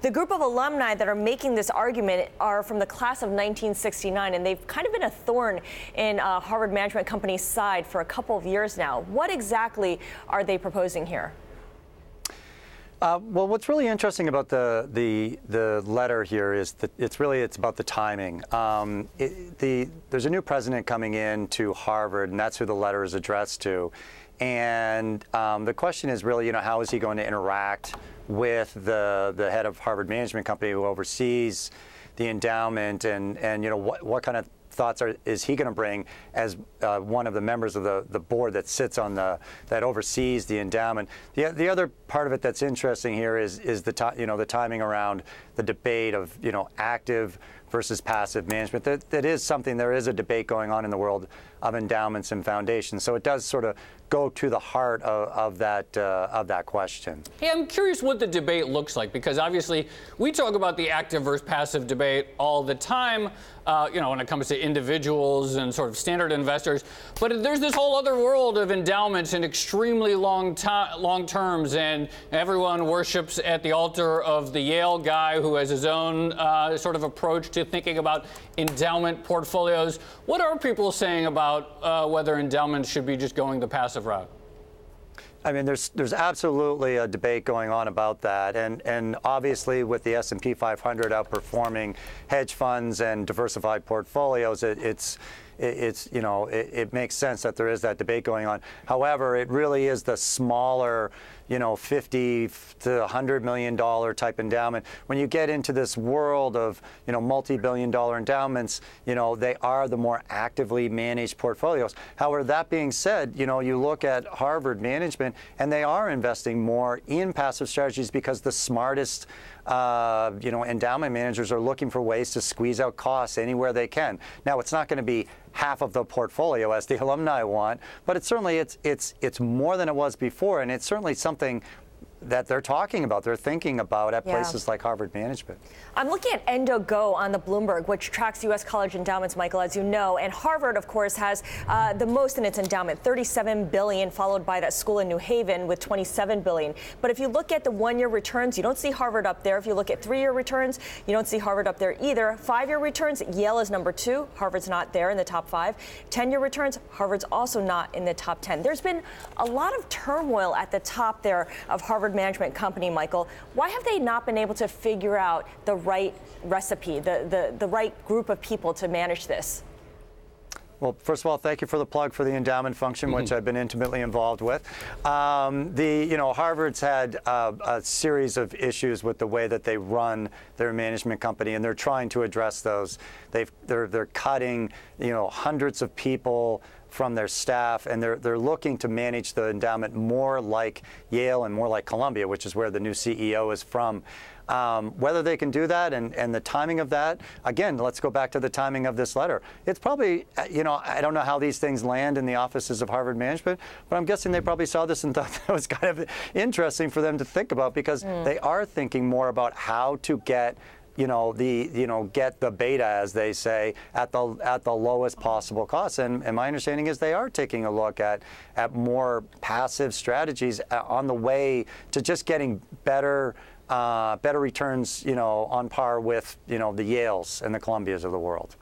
The group of alumni that are making this argument are from the class of 1969, and they've kind of been a thorn in Harvard Management Company's side for a couple of years now. What exactly are they proposing here? Well, what's really interesting about the letter here is that it's about the timing. There's a new president coming in to Harvard, and that's who the letter is addressed to. And the question is really, how is he going to interact with the head of Harvard Management Company, who oversees the endowment, and what kind of thoughts is he going to bring as one of the members of the board that sits on that oversees the endowment. The other part of it that's interesting here is the timing around the debate of active versus passive management. That is something. There is a debate going on in the world of endowments and foundations. So it does sort of go to the heart of that question. Hey, I'm curious what the debate looks like, because obviously we talk about the active versus passive debate all the time, when it comes to individuals and sort of standard investors. But there's this whole other world of endowments and extremely long terms, and everyone worships at the altar of the Yale guy who has his own sort of approach to thinking about endowment portfolios. What are people saying about whether endowments should be just going the passive route? I mean, there's absolutely a debate going on about that, and obviously with the S&P 500 outperforming hedge funds and diversified portfolios, it makes sense that there is that debate going on. However, it really is the smaller, $50 to $100 million type endowment. When you get into this world of, multi-billion-dollar endowments, they are the more actively managed portfolios. However, that being said, you look at Harvard Management, and they are investing more in passive strategies because the smartest endowment managers are looking for ways to squeeze out costs anywhere they can. Now, it's not going to be half of the portfolio as the alumni want, but it's certainly it's more than it was before, and it's certainly something that they're talking about, they're thinking about at places like Harvard Management. I'm looking at EndoGo on the Bloomberg, which tracks U.S. college endowments, Michael, as you know. And Harvard, of course, has the most in its endowment, $37 billion, followed by that school in New Haven with $27 billion. But if you look at the one-year returns, you don't see Harvard up there. If you look at three-year returns, you don't see Harvard up there either. Five-year returns, Yale is number 2. Harvard's not there in the top 5. 10-year returns, Harvard's also not in the top 10. There's been a lot of turmoil at the top there of Harvard Management Company, Michael. Why have they not been able to figure out the right recipe, the right group of people to manage this? Well, first of all, thank you for the plug for the endowment function, which I've been intimately involved with. Harvard's had a series of issues with the way that they run their management company, and they're trying to address those. They're cutting, hundreds of people from their staff, and they're looking to manage the endowment more like Yale and more like Columbia, which is where the new CEO is from. Whether they can do that and the timing of that, again, let's go back to the timing of this letter. It's probably, I don't know how these things land in the offices of Harvard Management, but I'm guessing they probably saw this and thought that was kind of interesting for them to think about, because they are thinking more about how to get get the beta, as they say, at the lowest possible cost. And my understanding is they are taking a look at more passive strategies on the way to just getting better returns, on par with, the Yales and the Columbias of the world.